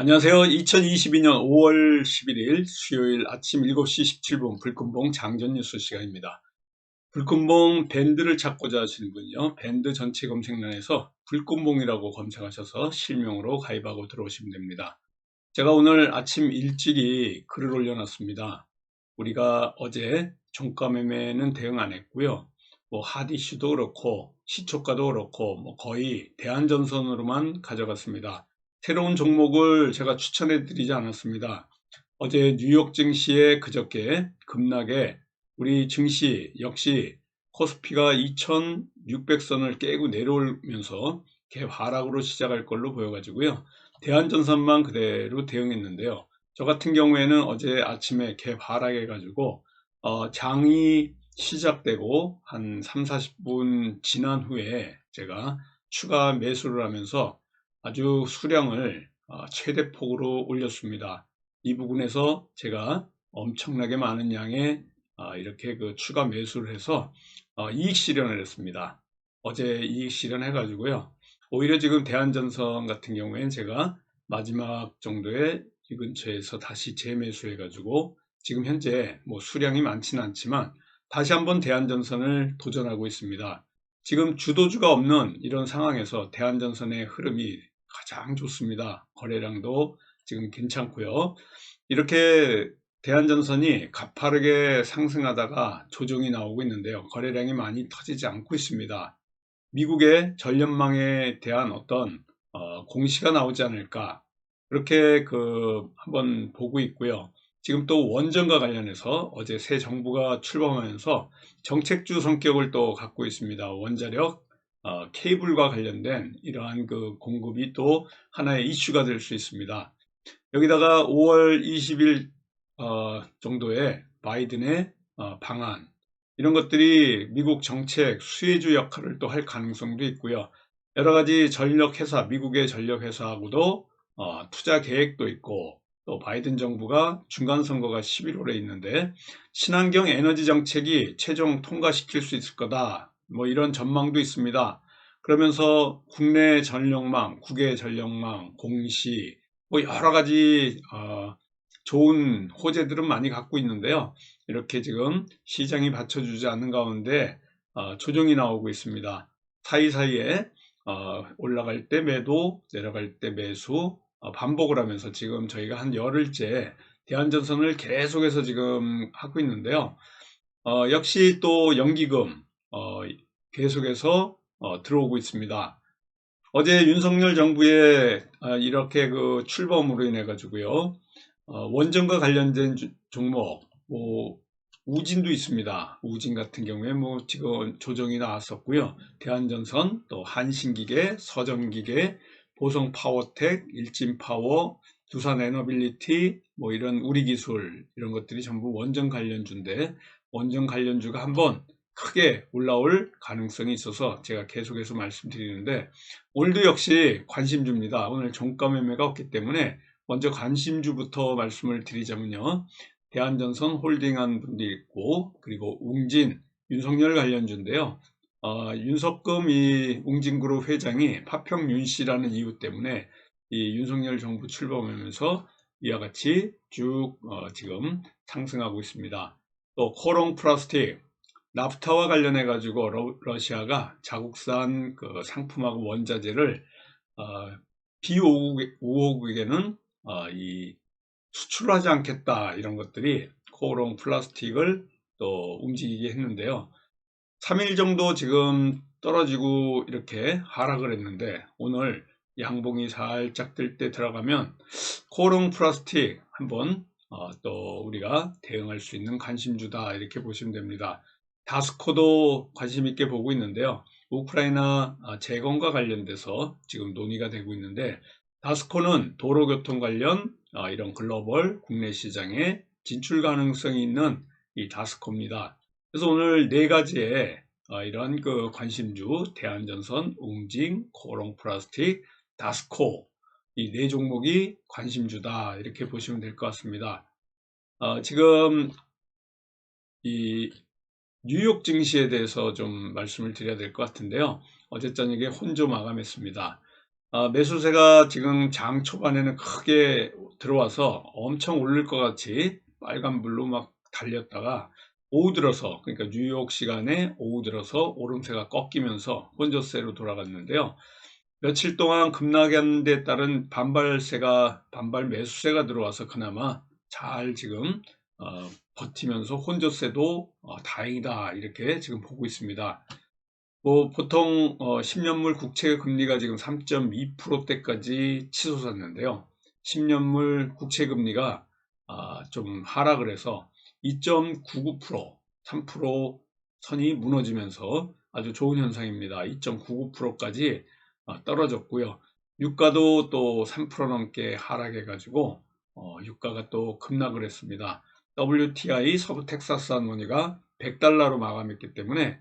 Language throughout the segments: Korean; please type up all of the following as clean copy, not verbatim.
안녕하세요. 2022년 5월 11일 수요일 아침 7시 17분 불금봉 장전 뉴스 시간입니다. 불금봉 밴드를 찾고자 하시는 분요. 밴드 전체 검색란에서 불금봉이라고 검색하셔서 실명으로 가입하고 들어오시면 됩니다. 제가 오늘 아침 일찍이 글을 올려놨습니다. 우리가 어제 종가 매매는 대응 안 했고요. 핫 이슈도 그렇고 시초가도 그렇고 거의 대안전선으로만 가져갔습니다. 새로운 종목을 제가 추천해 드리지 않았습니다. 어제 뉴욕 증시에 그저께 급락에 우리 증시 역시 코스피가 2600선을 깨고 내려오면서 하락으로 시작할 걸로 보여가지고요. 대안전선만 그대로 대응했는데요. 저 같은 경우에는 어제 아침에 하락해 가지고 장이 시작되고 한 3, 40분 지난 후에 제가 추가 매수를 하면서 아주 수량을 최대폭으로 올렸습니다. 이 부분에서 제가 엄청나게 많은 양의 이렇게 추가 매수를 해서 이익 실현을 했습니다. 어제 이익 실현해 가지고요. 오히려 지금 대안전선 같은 경우에는 제가 마지막 정도에 이 근처에서 다시 재매수해 가지고 지금 현재 수량이 많지는 않지만 다시 한번 대안전선을 도전하고 있습니다. 지금 주도주가 없는 이런 상황에서 대안전선의 흐름이 가장 좋습니다. 거래량도 지금 괜찮고요. 이렇게 대안전선이 가파르게 상승하다가 조정이 나오고 있는데요. 거래량이 많이 터지지 않고 있습니다. 미국의 전력망에 대한 어떤 공시가 나오지 않을까 그렇게 한번 보고 있고요. 지금 또 원전과 관련해서 어제 새 정부가 출범하면서 정책주 성격을 또 갖고 있습니다. 원자력 케이블과 관련된 이러한 공급이 또 하나의 이슈가 될 수 있습니다. 여기다가 5월 20일 정도에 바이든의 방안 이런 것들이 미국 정책 수혜주 역할을 또 할 가능성도 있고요. 여러 가지 전력회사, 미국의 전력회사하고도 투자 계획도 있고 또 바이든 정부가 중간선거가 11월에 있는데 친환경 에너지 정책이 최종 통과시킬 수 있을 거다. 이런 전망도 있습니다. 그러면서 국내 전력망, 국외 전력망, 공시 여러 가지 좋은 호재들은 많이 갖고 있는데요. 이렇게 지금 시장이 받쳐주지 않는 가운데 조정이 나오고 있습니다. 사이사이에 올라갈 때 매도, 내려갈 때 매수 반복을 하면서 지금 저희가 한 열흘째 대안전선을 계속해서 지금 하고 있는데요. 역시 또 연기금 계속해서 들어오고 있습니다. 어제 윤석열 정부의 이렇게 출범으로 인해 가지고요. 원전과 관련된 종목, 우진도 있습니다. 우진 같은 경우에 지금 조정이 나왔었고요. 대한전선, 또 한신기계, 서정기계, 보성파워텍, 일진파워, 두산에너빌리티, 이런 우리기술 이런 것들이 전부 원전 관련주인데 원전 관련주가 한번 크게 올라올 가능성이 있어서 제가 계속해서 말씀드리는데 오늘도 역시 관심주입니다. 오늘 종가 매매가 없기 때문에 먼저 관심주부터 말씀을 드리자면요. 대한전선 홀딩한 분도 있고 그리고 웅진, 윤석열 관련주인데요. 윤석금 이 웅진그룹 회장이 파평 윤씨라는 이유 때문에 이 윤석열 정부 출범하면서 이와 같이 쭉 지금 상승하고 있습니다. 또 코롱 플라스틱, 나프타와 관련해 가지고 러시아가 자국산 상품하고 원자재를 비우호국에는 이 수출하지 않겠다 이런 것들이 코오롱 플라스틱을 또 움직이게 했는데요. 3일 정도 지금 떨어지고 이렇게 하락을 했는데 오늘 양봉이 살짝 뜰 때 들어가면 코오롱 플라스틱 한번 또 우리가 대응할 수 있는 관심주다 이렇게 보시면 됩니다. 다스코도 관심 있게 보고 있는데요. 우크라이나 재건과 관련돼서 지금 논의가 되고 있는데 다스코는 도로교통 관련 이런 글로벌 국내 시장에 진출 가능성이 있는 이 다스코입니다. 그래서 오늘 네 가지의 이런 관심주 대한전선, 웅진, 코오롱 플라스틱, 다스코 이 네 종목이 관심주다 이렇게 보시면 될 것 같습니다. 지금 이 뉴욕 증시에 대해서 좀 말씀을 드려야 될 것 같은데요. 어제 저녁에 혼조 마감했습니다. 매수세가 지금 장 초반에는 크게 들어와서 엄청 오를 것 같이 빨간불로 막 달렸다가 오후 들어서, 그러니까 뉴욕 시간에 오후 들어서 오름세가 꺾이면서 혼조세로 돌아갔는데요. 며칠 동안 급락한 데 따른 반발 매수세가 들어와서 그나마 잘 지금 버티면서 혼조세도 다행이다 이렇게 지금 보고 있습니다. 뭐 보통 10년물 국채 금리가 지금 3.2%대까지 치솟았는데요. 10년물 국채 금리가 좀 하락을 해서 2.99%, 3% 선이 무너지면서 아주 좋은 현상입니다. 2.99%까지 떨어졌고요. 유가도 또 3% 넘게 하락해 가지고 유가가 또 급락을 했습니다. WTI 서부 텍사스 한원유가 100달러로 마감했기 때문에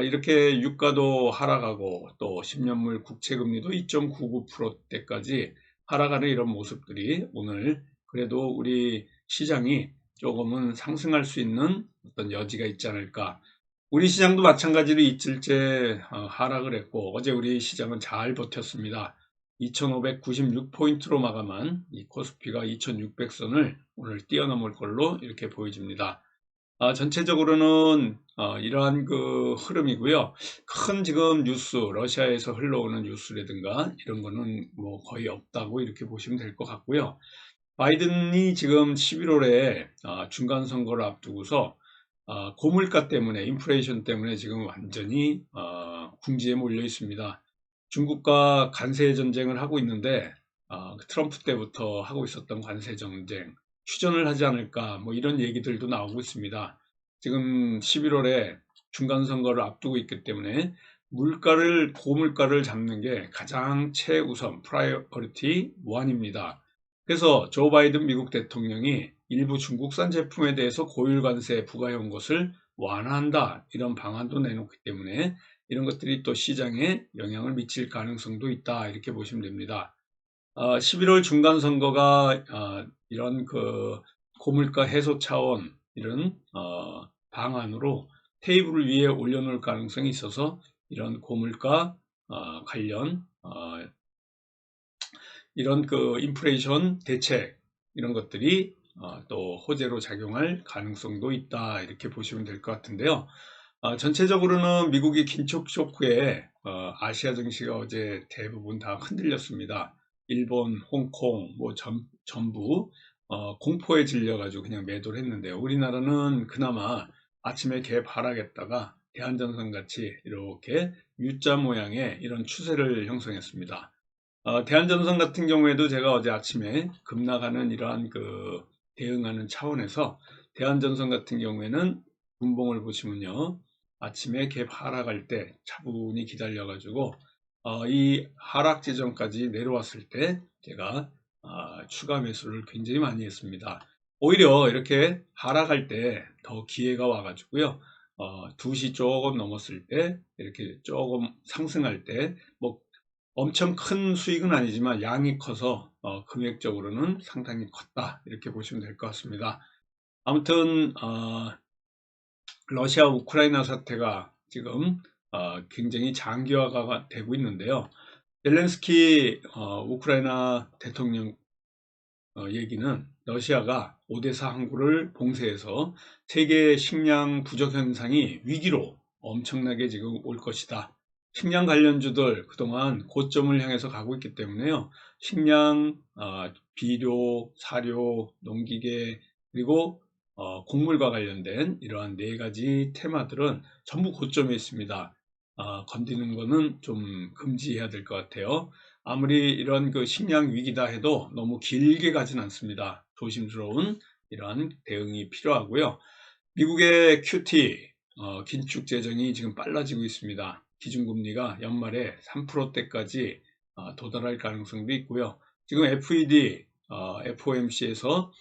이렇게 유가도 하락하고 또 10년물 국채금리도 2.99%대까지 하락하는 이런 모습들이 오늘 그래도 우리 시장이 조금은 상승할 수 있는 어떤 여지가 있지 않을까. 우리 시장도 마찬가지로 이틀째 하락을 했고 어제 우리 시장은 잘 버텼습니다. 2596포인트로 마감한 이 코스피가 2600선을 오늘 뛰어넘을 걸로 이렇게 보여집니다. 전체적으로는 이러한 그 흐름이고요. 큰 지금 뉴스, 러시아에서 흘러오는 뉴스라든가 이런 거는 뭐 거의 없다고 이렇게 보시면 될 것 같고요. 바이든이 지금 11월에 중간 선거를 앞두고서 고물가 때문에, 인플레이션 때문에 지금 완전히 궁지에 몰려 있습니다. 중국과 관세 전쟁을 하고 있는데 트럼프 때부터 하고 있었던 관세 전쟁 휴전을 하지 않을까, 뭐 이런 얘기들도 나오고 있습니다. 지금 11월에 중간 선거를 앞두고 있기 때문에 고물가를 잡는 게 가장 최우선 프라이어리티 1입니다. 그래서 조 바이든 미국 대통령이 일부 중국산 제품에 대해서 고율 관세 부과해온 것을 완화한다, 이런 방안도 내놓기 때문에 이런 것들이 또 시장에 영향을 미칠 가능성도 있다 이렇게 보시면 됩니다. 11월 중간 선거가 이런 그 고물가 해소 차원 이런 방안으로 테이블 위에 올려놓을 가능성이 있어서 이런 고물가 관련 이런 그 인플레이션 대책 이런 것들이 또 호재로 작용할 가능성도 있다 이렇게 보시면 될 것 같은데요. 전체적으로는 미국이 긴축 쇼크에 아시아 증시가 어제 대부분 다 흔들렸습니다. 일본, 홍콩 뭐 전부 공포에 질려가지고 그냥 매도를 했는데요. 우리나라는 그나마 아침에 갭 하락했다가 대한전선 같이 이렇게 U자 모양의 이런 추세를 형성했습니다. 대한전선 같은 경우에도 제가 어제 아침에 급락하는 이러한 그 대응하는 차원에서 대한전선 같은 경우에는 분봉을 보시면요. 아침에 갭 하락할 때 차분히 기다려 가지고 이 하락 지점까지 내려왔을 때 제가 추가 매수를 굉장히 많이 했습니다. 오히려 이렇게 하락할 때 더 기회가 와 가지고요. 2시 조금 넘었을 때 이렇게 조금 상승할 때뭐 엄청 큰 수익은 아니지만 양이 커서 금액적으로는 상당히 컸다 이렇게 보시면 될 것 같습니다. 아무튼 러시아 우크라이나 사태가 지금 굉장히 장기화가 되고 있는데요. 젤렌스키 우크라이나 대통령 얘기는 러시아가 오데사 항구를 봉쇄해서 세계 식량 부족 현상이 위기로 엄청나게 지금 올 것이다. 식량 관련주들 그동안 고점을 향해서 가고 있기 때문에요. 식량, 비료, 사료, 농기계 그리고 곡물과 관련된 이러한 네 가지 테마들은 전부 고점에 있습니다. 건드리는 거는 좀 금지해야 될 것 같아요. 아무리 이런 그 식량 위기다 해도 너무 길게 가진 않습니다. 조심스러운 이러한 대응이 필요하고요. 미국의 QT 긴축 재정이 지금 빨라지고 있습니다. 기준금리가 연말에 3%대까지 도달할 가능성도 있고요. 지금 FED, FOMC에서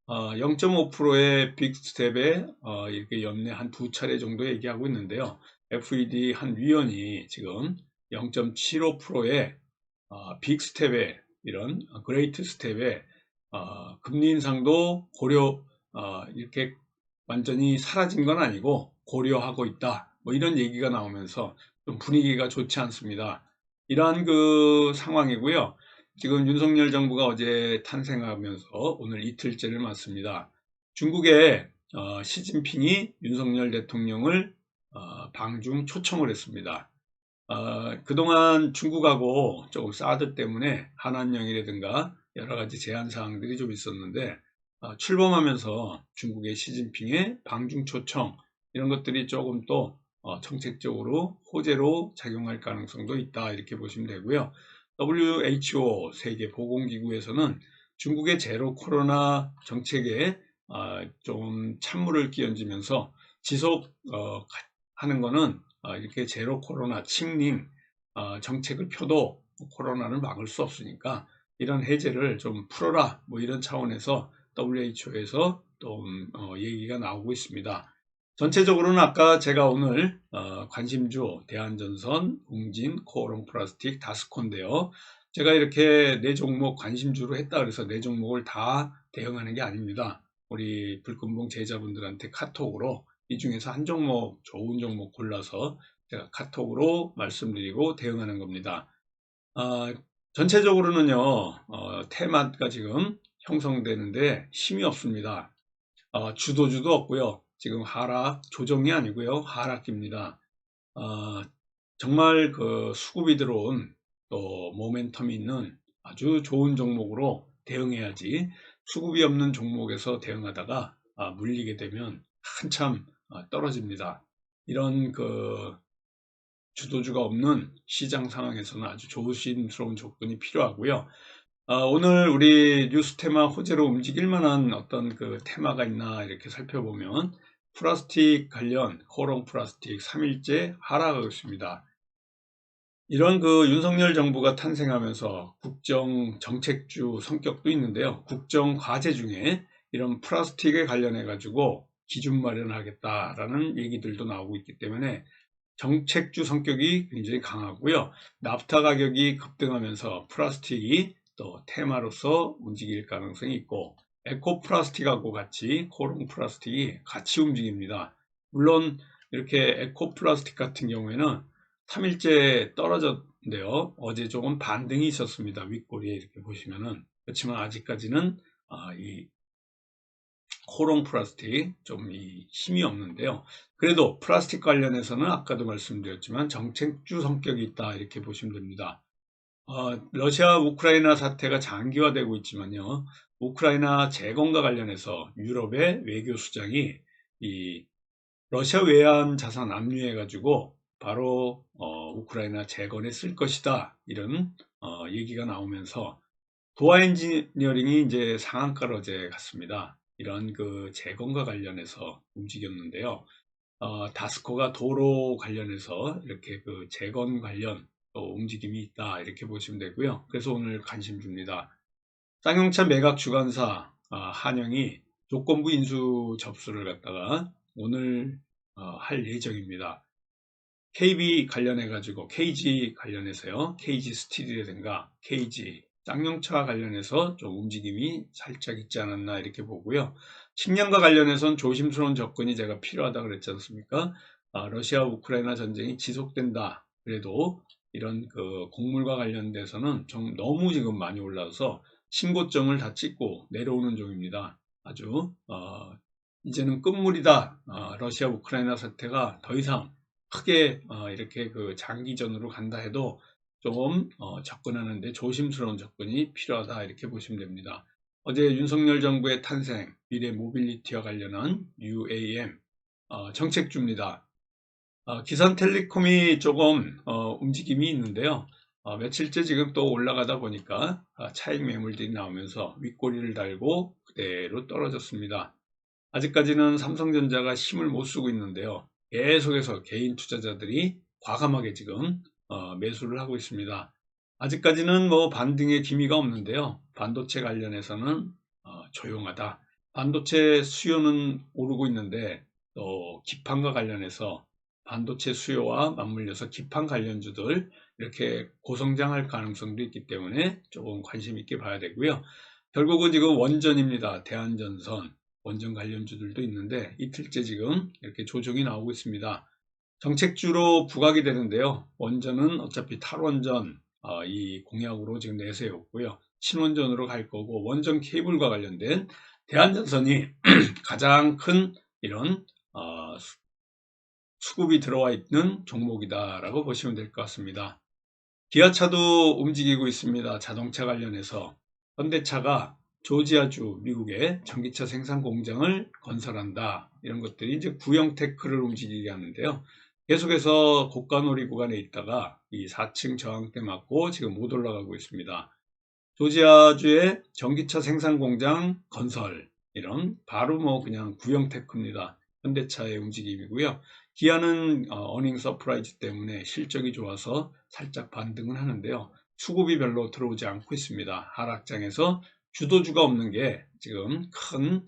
0.5%의 빅스텝에 이렇게 연내 한 2차례 정도 얘기하고 있는데요. FED 한 위원이 지금 0.75%의 빅스텝에 이런 그레이트 스텝에 금리 인상도 고려 이렇게 완전히 사라진 건 아니고 고려하고 있다. 뭐 이런 얘기가 나오면서 좀 분위기가 좋지 않습니다. 이러한 그 상황이고요. 지금 윤석열 정부가 어제 탄생하면서 오늘 이틀째를 맞습니다. 중국의 시진핑이 윤석열 대통령을 방중 초청을 했습니다. 그동안 중국하고 조금 사드 때문에 한한령이라든가 여러 가지 제한 사항들이 좀 있었는데 출범하면서 중국의 시진핑의 방중 초청 이런 것들이 조금 또 정책적으로 호재로 작용할 가능성도 있다 이렇게 보시면 되고요. WHO 세계보건기구에서는 중국의 제로 코로나 정책에 좀 찬물을 끼얹으면서 지속 하는 거는 이렇게 제로 코로나清零 정책을 펴도 코로나를 막을 수 없으니까 이런 해제를 좀 풀어라 뭐 이런 차원에서 WHO에서 또 얘기가 나오고 있습니다. 전체적으로는 아까 제가 오늘 관심주 대한전선, 웅진, 코오롱 플라스틱, 다스콘인데요. 제가 이렇게 네 종목 관심주로 했다 그래서 네 종목을 다 대응하는 게 아닙니다. 우리 불금봉 제자분들한테 카톡으로 이 중에서 한 종목, 좋은 종목 골라서 제가 카톡으로 말씀드리고 대응하는 겁니다. 전체적으로는요, 테마가 지금 형성되는데 힘이 없습니다. 주도주도 없고요. 지금 하락, 조정이 아니고요. 하락입니다. 정말 그 수급이 들어온 또 모멘텀이 있는 아주 좋은 종목으로 대응해야지 수급이 없는 종목에서 대응하다가 물리게 되면 한참 떨어집니다. 이런 그 주도주가 없는 시장 상황에서는 아주 조심스러운 조건이 필요하고요. 오늘 우리 뉴스 테마 호재로 움직일 만한 어떤 그 테마가 있나 이렇게 살펴보면 플라스틱 관련 코오롱 플라스틱 3일째 하락하고 있습니다. 이런 그 윤석열 정부가 탄생하면서 국정 정책주 성격도 있는데요. 국정 과제 중에 이런 플라스틱에 관련해 가지고 기준 마련하겠다라는 얘기들도 나오고 있기 때문에 정책주 성격이 굉장히 강하고요. 나프타 가격이 급등하면서 플라스틱이 또 테마로서 움직일 가능성이 있고 에코 플라스틱하고 같이 코오롱 플라스틱이 같이 움직입니다. 물론 이렇게 에코 플라스틱 같은 경우에는 3일째 떨어졌는데요. 어제 조금 반등이 있었습니다. 윗꼬리에 이렇게 보시면은. 그렇지만 아직까지는 이 코오롱 플라스틱 좀 힘이 없는데요. 그래도 플라스틱 관련해서는 아까도 말씀드렸지만 정책주 성격이 있다 이렇게 보시면 됩니다. 러시아 우크라이나 사태가 장기화되고 있지만요. 우크라이나 재건과 관련해서 유럽의 외교 수장이 이 러시아 외환 자산 압류해 가지고 바로 우크라이나 재건에 쓸 것이다 이런 얘기가 나오면서 도화 엔지니어링이 이제 상한가로 어제 갔습니다. 이런 그 재건과 관련해서 움직였는데요. 다스코가 도로 관련해서 이렇게 그 재건 관련 움직임이 있다 이렇게 보시면 되고요. 그래서 오늘 관심 줍니다. 쌍용차 매각 주관사 한영이 조건부 인수 접수를 갖다가 오늘 할 예정입니다. KB 관련해 가지고 KG 관련해서요. KG 스틸이라든가 KG 쌍용차 관련해서 좀 움직임이 살짝 있지 않았나 이렇게 보고요. 식량과 관련해서는 조심스러운 접근이 제가 필요하다 그랬지 않습니까? 러시아 우크라이나 전쟁이 지속된다. 그래도 이런 그 곡물과 관련돼서는 좀 너무 지금 많이 올라서 신고점을 다 찍고 내려오는 중입니다. 아주 이제는 끝물이다. 러시아 우크라이나 사태가 더 이상 크게 이렇게 그 장기전으로 간다 해도 조금 접근하는데 조심스러운 접근이 필요하다 이렇게 보시면 됩니다. 어제 윤석열 정부의 탄생, 미래 모빌리티와 관련한 UAM 정책주입니다. 기산텔레콤이 조금 움직임이 있는데요. 며칠째 지금 또 올라가다 보니까 차익 매물들이 나오면서 윗꼬리를 달고 그대로 떨어졌습니다. 아직까지는 삼성전자가 힘을 못 쓰고 있는데요. 계속해서 개인 투자자들이 과감하게 지금 매수를 하고 있습니다. 아직까지는 뭐 반등의 기미가 없는데요. 반도체 관련해서는 조용하다. 반도체 수요는 오르고 있는데 또 기판과 관련해서 반도체 수요와 맞물려서 기판 관련주들 이렇게 고성장할 가능성도 있기 때문에 조금 관심 있게 봐야 되고요. 결국은 지금 원전입니다. 대한전선 원전 관련주들도 있는데 이틀째 지금 이렇게 조정이 나오고 있습니다. 정책주로 부각이 되는데요. 원전은 어차피 탈원전 이 공약으로 지금 내세웠고요. 신원전으로 갈 거고 원전 케이블과 관련된 대한전선이 가장 큰 이런 수급이 들어와 있는 종목이다라고 보시면 될 것 같습니다. 기아차도 움직이고 있습니다. 자동차 관련해서 현대차가 조지아주 미국의 전기차 생산 공장을 건설한다. 이런 것들이 이제 구형 테크를 움직이게 하는데요. 계속해서 고가놀이 구간에 있다가 이 4층 저항대 맞고 지금 못 올라가고 있습니다. 조지아주의 전기차 생산 공장 건설 이런 바로 뭐 그냥 구형 테크입니다. 현대차의 움직임이고요. 기아는 어닝 서프라이즈 때문에 실적이 좋아서 살짝 반등을 하는데요. 수급이 별로 들어오지 않고 있습니다. 하락장에서 주도주가 없는 게 지금 큰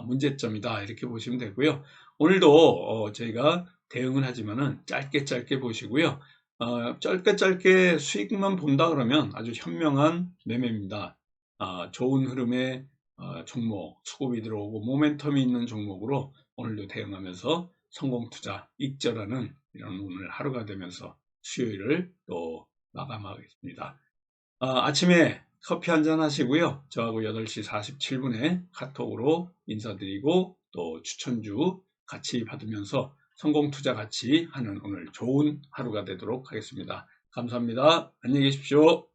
문제점이다 이렇게 보시면 되고요. 오늘도 저희가 대응을 하지만은 짧게 보시고요. 짧게 수익만 본다 그러면 아주 현명한 매매입니다. 좋은 흐름의 종목, 수급이 들어오고 모멘텀이 있는 종목으로 오늘도 대응하면서 성공투자 익절하는 이런 오늘 하루가 되면서 수요일을 또 마감하겠습니다. 아침에 커피 한잔 하시고요. 저하고 8시 47분에 카톡으로 인사드리고 또 추천주 같이 받으면서 성공투자 같이 하는 오늘 좋은 하루가 되도록 하겠습니다. 감사합니다. 안녕히 계십시오.